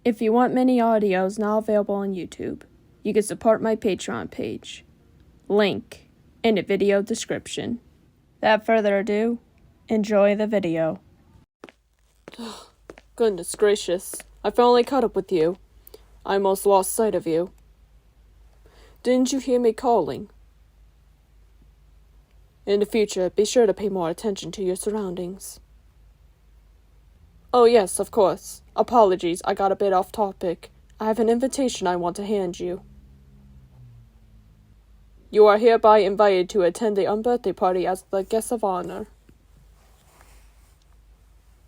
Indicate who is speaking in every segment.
Speaker 1: If you want mini audios now available on YouTube, you can support my Patreon page. Link in the video description. Without further ado, enjoy the video.
Speaker 2: Goodness gracious, I finally caught up with you. I almost lost sight of you. Didn't you hear me calling? In the future, be sure to pay more attention to your surroundings. Oh yes, of course. Apologies, I got a bit off topic. I have an invitation I want to hand you. You are hereby invited to attend the Unbirthday Party as the guest of honor.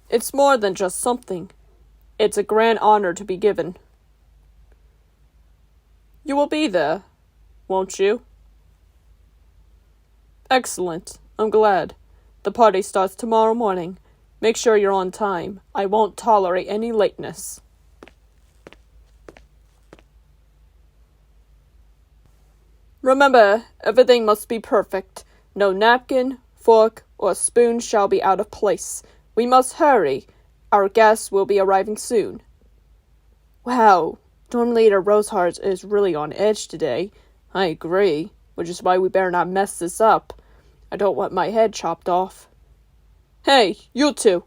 Speaker 2: It's more than just something. It's a grand honor to be given. You will be there, won't you? Excellent. I'm glad. The party starts tomorrow morning. Make sure you're on time. I won't tolerate any lateness. Remember, everything must be perfect. No napkin, fork, or spoon shall be out of place. We must hurry. Our guests will be arriving soon. Wow, dorm leader Rosehart is really on edge today. I agree, which is why we better not mess this up. I don't want my head chopped off. Hey, you two!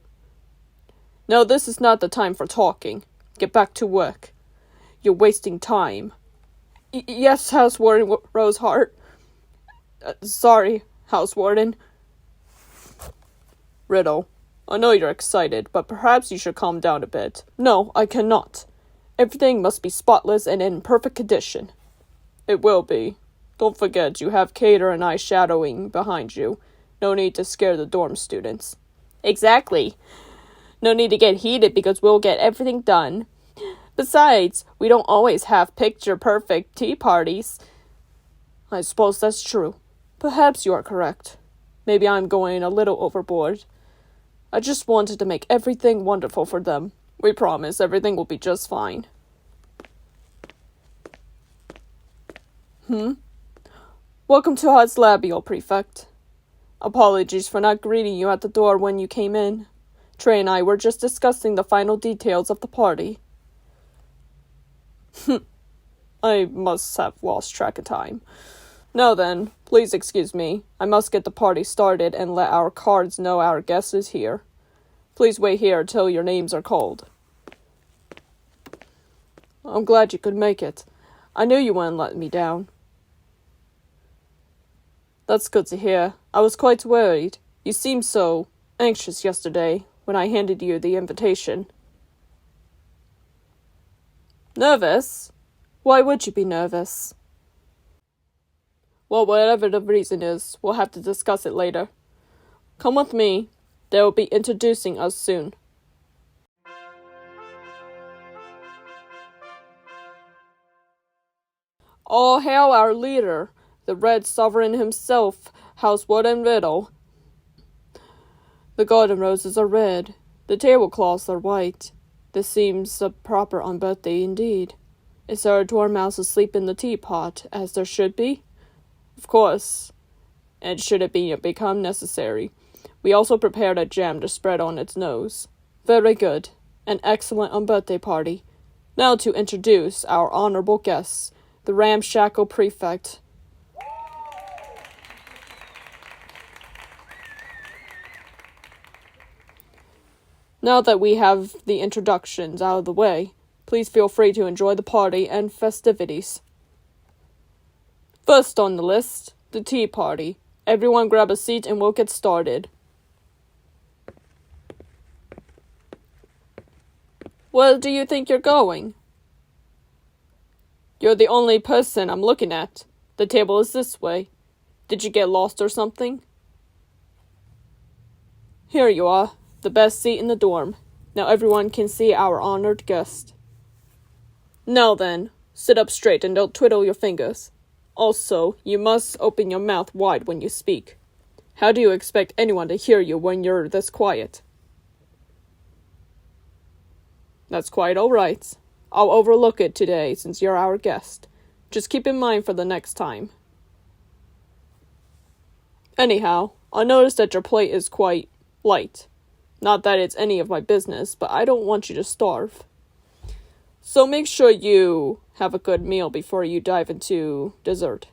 Speaker 2: No, this is not the time for talking. Get back to work. You're wasting time. Yes, House Warden Rosehart. Sorry, House Warden. Riddle, I know you're excited, but perhaps you should calm down a bit. No, I cannot. Everything must be spotless and in perfect condition. It will be. Don't forget, you have Cater and I shadowing behind you. No need to scare the dorm students. Exactly. No need to get heated because we'll get everything done. Besides, we don't always have picture-perfect tea parties. I suppose that's true. Perhaps you are correct. Maybe I'm going a little overboard. I just wanted to make everything wonderful for them. We promise everything will be just fine. Welcome to Hot's Labial, Prefect. Apologies for not greeting you at the door when you came in. Trey and I were just discussing the final details of the party. I must have lost track of time. Now then, please excuse me. I must get the party started and let our cards know our guest is here. Please wait here till your names are called. I'm glad you could make it. I knew you wouldn't let me down. That's good to hear. I was quite worried. You seemed so anxious yesterday when I handed you the invitation. Nervous? Why would you be nervous? Well, whatever the reason is, we'll have to discuss it later. Come with me. They will be introducing us soon. All hail our leader, the Red Sovereign himself, House Warden Riddle. The garden roses are red. The tablecloths are white. This seems a proper unbirthday indeed. Is there a dormouse asleep in the teapot, as there should be? Of course. And should it become necessary. We also prepared a jam to spread on its nose. Very good. An excellent unbirthday party. Now to introduce our honorable guests, the ramshackle prefect. Now that we have the introductions out of the way, please feel free to enjoy the party and festivities. First on the list, the tea party. Everyone grab a seat and we'll get started. Where do you think you're going? You're the only person I'm looking at. The table is this way. Did you get lost or something? Here you are, the best seat in the dorm. Now everyone can see our honored guest. Now then, sit up straight and don't twiddle your fingers. Also, you must open your mouth wide when you speak. How do you expect anyone to hear you when you're this quiet? That's quite all right. I'll overlook it today since you're our guest. Just keep in mind for the next time. Anyhow, I noticed that your plate is quite light. Not that it's any of my business, but I don't want you to starve. So make sure you have a good meal before you dive into dessert.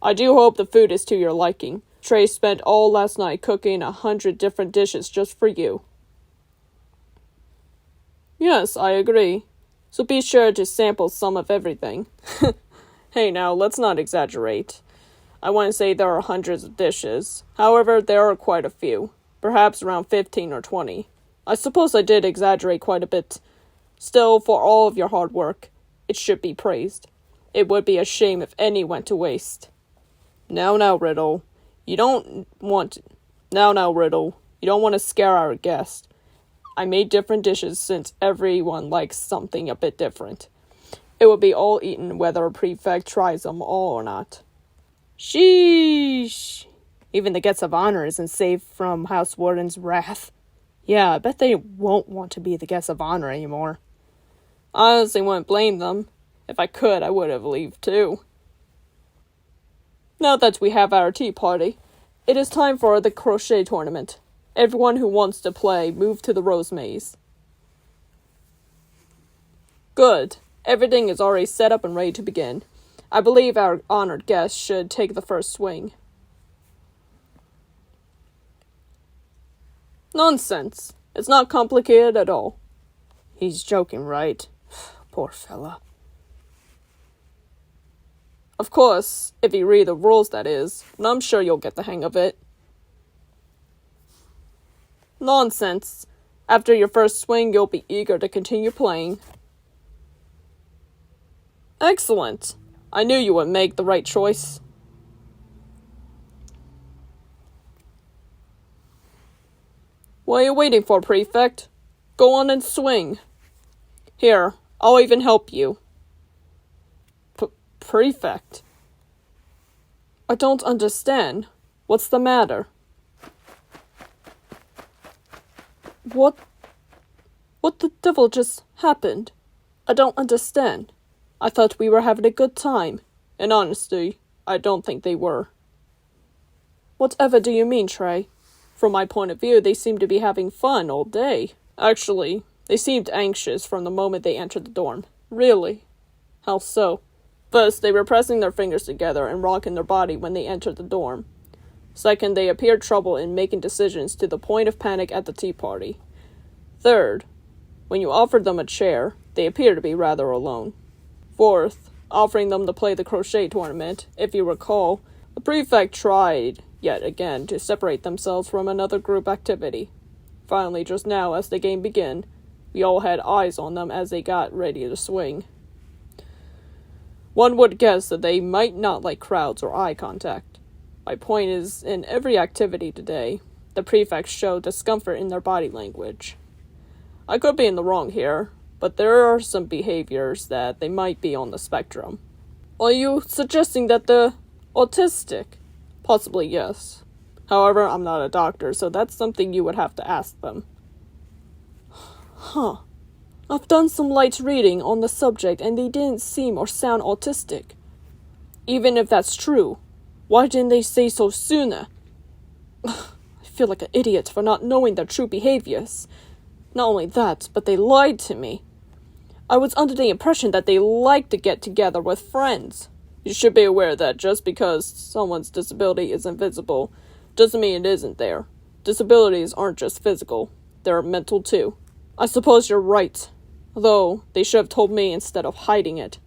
Speaker 2: I do hope the food is to your liking. Trey spent all last night cooking 100 different dishes just for you. Yes, I agree. So be sure to sample some of everything. Hey now, let's not exaggerate. I wouldn't say there are hundreds of dishes. However, there are quite a few. Perhaps around 15 or 20. I suppose I did exaggerate quite a bit. Still, for all of your hard work, it should be praised. It would be a shame if any went to waste. Now, Riddle. You don't want to scare our guest. I made different dishes since everyone likes something a bit different. It will be all eaten whether a prefect tries them all or not. Sheesh. Even the guest of honor isn't safe from House Warden's wrath. Yeah, I bet they won't want to be the guest of honor anymore. I honestly wouldn't blame them. If I could, I would have left too. Now that we have our tea party, it is time for the crochet tournament. Everyone who wants to play, move to the rose maze. Good. Everything is already set up and ready to begin. I believe our honored guest should take the first swing. Nonsense. It's not complicated at all. He's joking, right? Poor fella. Of course, if you read the rules, that is, and I'm sure you'll get the hang of it. Nonsense. After your first swing, you'll be eager to continue playing. Excellent. I knew you would make the right choice. What are you waiting for, Prefect? Go on and swing. Here, I'll even help you. Prefect? I don't understand. What's the matter? What the devil just happened? I don't understand. I thought we were having a good time. In honesty, I don't think they were. Whatever do you mean, Trey? From my point of view, they seem to be having fun all day. Actually, they seemed anxious from the moment they entered the dorm. Really? How so? First, they were pressing their fingers together and rocking their body when they entered the dorm. Second, they appeared troubled in making decisions to the point of panic at the tea party. Third, when you offered them a chair, they appeared to be rather alone. Fourth, offering them to play the crochet tournament, if you recall, the prefect tried, yet again, to separate themselves from another group activity. Finally, just now, as the game began, we all had eyes on them as they got ready to swing. One would guess that they might not like crowds or eye contact. My point is, in every activity today, the prefects show discomfort in their body language. I could be in the wrong here, but there are some behaviors that they might be on the spectrum. Are you suggesting that they're autistic? Possibly, yes. However, I'm not a doctor, so that's something you would have to ask them. Huh. I've done some light reading on the subject and they didn't seem or sound autistic. Even if that's true, why didn't they say so sooner? I feel like an idiot for not knowing their true behaviors. Not only that, but they lied to me. I was under the impression that they like to get together with friends. You should be aware that just because someone's disability is invisible doesn't mean it isn't there. Disabilities aren't just physical, they're mental too. I suppose you're right, though they should have told me instead of hiding it.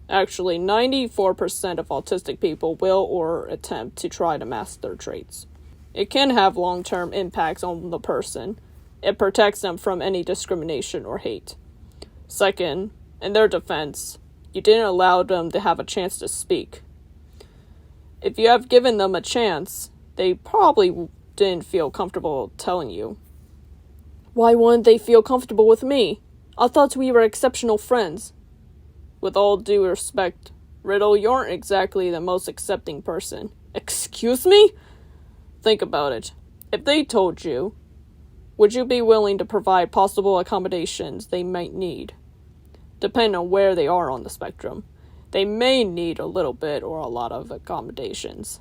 Speaker 2: Actually, 94% of autistic people will or attempt to try to mask their traits. It can have long-term impacts on the person. It protects them from any discrimination or hate. Second, in their defense, you didn't allow them to have a chance to speak. If you have given them a chance, they probably didn't feel comfortable telling you. Why wouldn't they feel comfortable with me? I thought we were exceptional friends. With all due respect, Riddle, you aren't exactly the most accepting person. Excuse me? Think about it. If they told you, would you be willing to provide possible accommodations they might need? Depending on where they are on the spectrum, they may need a little bit or a lot of accommodations.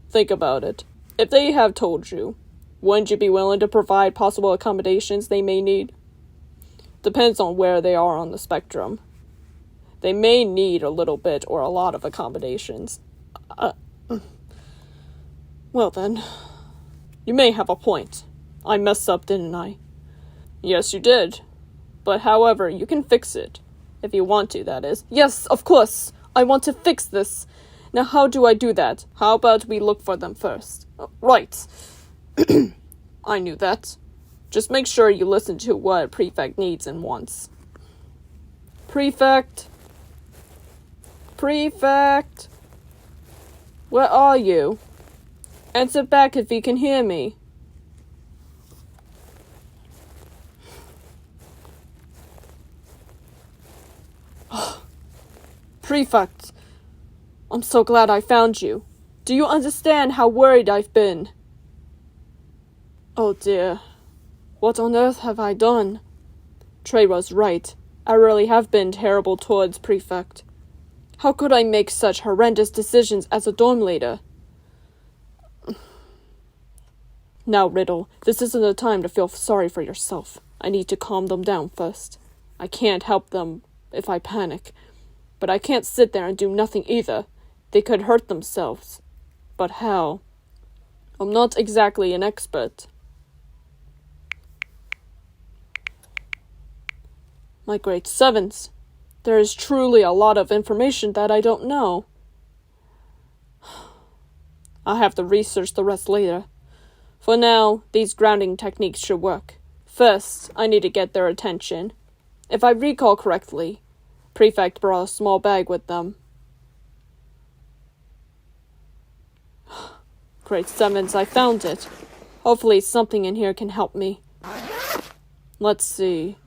Speaker 2: Think about it. If they have told you, wouldn't you be willing to provide possible accommodations they may need? Depends on where they are on the spectrum. They may need a little bit or a lot of accommodations. Well then, you may have a point. I messed up, didn't I? Yes, you did. But however, you can fix it. If you want to, that is. Yes, of course! I want to fix this! Now how do I do that? How about we look for them first? Right. I knew that. Just make sure you listen to what a prefect needs and wants. Prefect! Prefect! Where are you? Answer back if you can hear me. Prefect! I'm so glad I found you. Do you understand how worried I've been? Oh dear. What on earth have I done? Trey was right. I really have been terrible towards Prefect. How could I make such horrendous decisions as a dorm leader? Now, Riddle, this isn't the time to feel sorry for yourself. I need to calm them down first. I can't help them if I panic. But I can't sit there and do nothing either. They could hurt themselves. But how? I'm not exactly an expert. My grade 7s. There is truly a lot of information that I don't know. I'll have to research the rest later. For now, these grounding techniques should work. First, I need to get their attention. If I recall correctly, Prefect brought a small bag with them. Grade 7s, I found it. Hopefully something in here can help me. Let's see.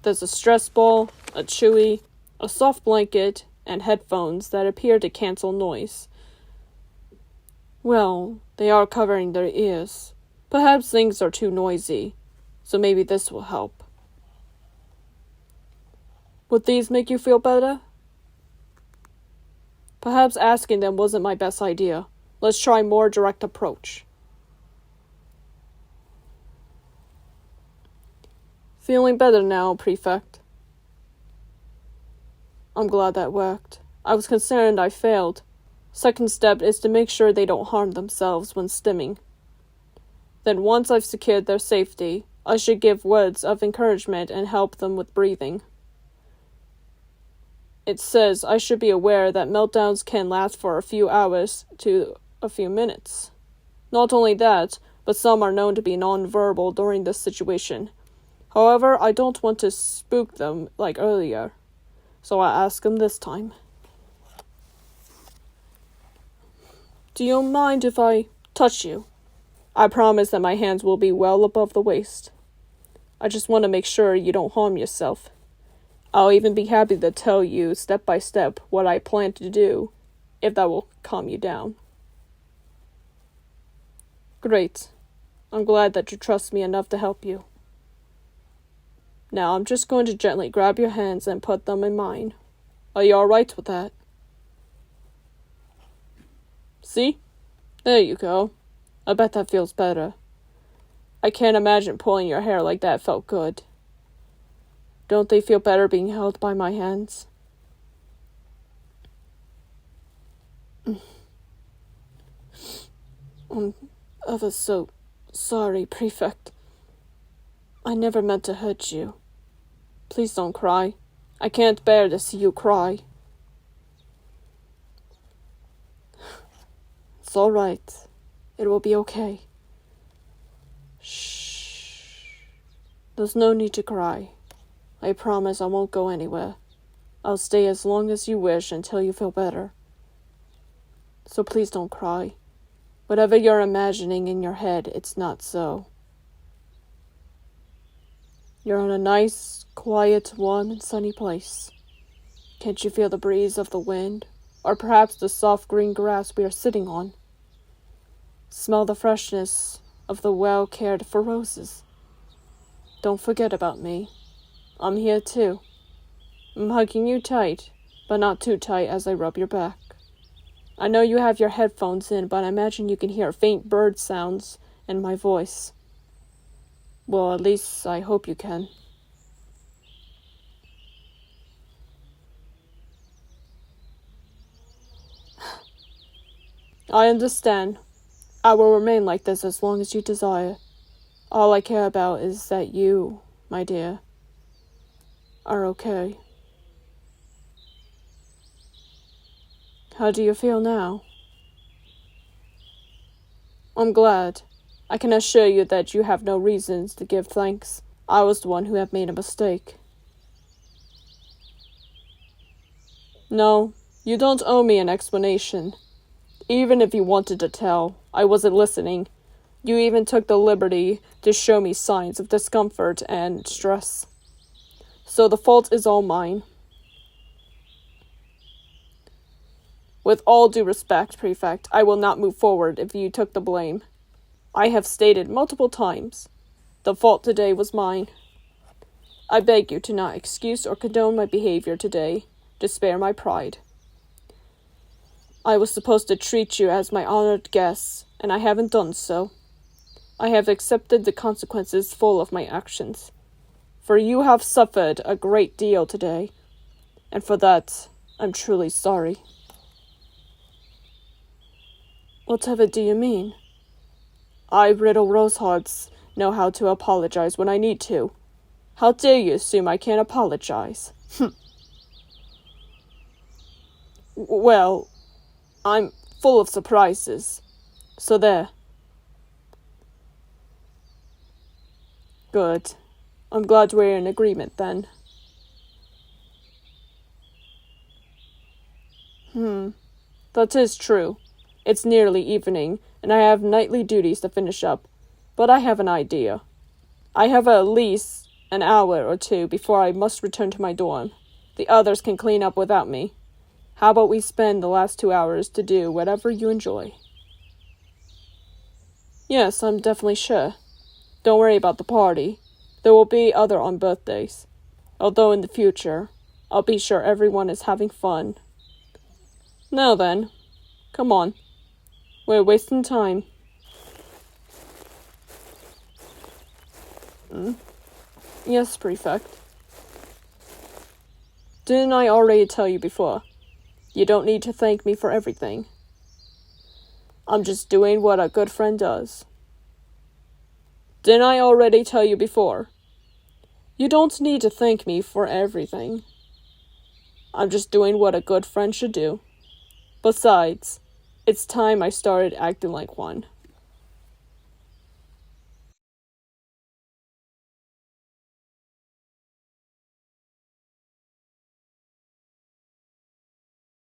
Speaker 2: There's a stress ball, a chewy, a soft blanket, and headphones that appear to cancel noise. Well, they are covering their ears. Perhaps things are too noisy, so maybe this will help. Would these make you feel better? Perhaps asking them wasn't my best idea. Let's try a more direct approach. Feeling better now, Prefect. I'm glad that worked. I was concerned I failed. Second step is to make sure they don't harm themselves when stimming. Then once I've secured their safety, I should give words of encouragement and help them with breathing. It says I should be aware that meltdowns can last for a few hours to a few minutes. Not only that, but some are known to be non-verbal during this situation. However, I don't want to spook them like earlier, so I ask them this time. Do you mind if I touch you? I promise that my hands will be well above the waist. I just want to make sure you don't harm yourself. I'll even be happy to tell you step by step what I plan to do, if that will calm you down. Great. I'm glad that you trust me enough to help you. Now I'm just going to gently grab your hands and put them in mine. Are you alright with that? See? There you go. I bet that feels better. I can't imagine pulling your hair like that felt good. Don't they feel better being held by my hands? I'm ever so sorry, Prefect. I never meant to hurt you. Please don't cry. I can't bear to see you cry. It's all right. It will be okay. Shh. There's no need to cry. I promise I won't go anywhere. I'll stay as long as you wish until you feel better. So please don't cry. Whatever you're imagining in your head, it's not so. You're in a nice, quiet, warm, and sunny place. Can't you feel the breeze of the wind, or perhaps the soft green grass we are sitting on? Smell the freshness of the well-cared-for roses. Don't forget about me. I'm here too. I'm hugging you tight, but not too tight as I rub your back. I know you have your headphones in, but I imagine you can hear faint bird sounds and my voice. Well, at least I hope you can. I understand. I will remain like this as long as you desire. All I care about is that you, my dear, are okay. How do you feel now? I'm glad. I can assure you that you have no reasons to give thanks. I was the one who had made a mistake. No, you don't owe me an explanation. Even if you wanted to tell, I wasn't listening. You even took the liberty to show me signs of discomfort and stress. So the fault is all mine. With all due respect, Prefect, I will not move forward if you took the blame. I have stated multiple times, the fault today was mine. I beg you to not excuse or condone my behavior today, to spare my pride. I was supposed to treat you as my honored guest, and I haven't done so. I have accepted the consequences full of my actions. For you have suffered a great deal today, and for that, I'm truly sorry. Whatever do you mean? I, Riddle Rosehearts, know how to apologize when I need to. How dare you assume I can't apologize? Well, I'm full of surprises. So there. Good. I'm glad we're in agreement then. That is true. It's nearly evening, and I have nightly duties to finish up. But I have an idea. I have at least an hour or two before I must return to my dorm. The others can clean up without me. How about we spend the last 2 hours to do whatever you enjoy? Yes, I'm definitely sure. Don't worry about the party. There will be other on birthdays. Although in the future, I'll be sure everyone is having fun. Now then, come on. We're wasting time. Yes, Prefect. Didn't I already tell you before? You don't need to thank me for everything. I'm just doing what a good friend does. Didn't I already tell you before? You don't need to thank me for everything. I'm just doing what a good friend should do. Besides, it's time I started acting like one.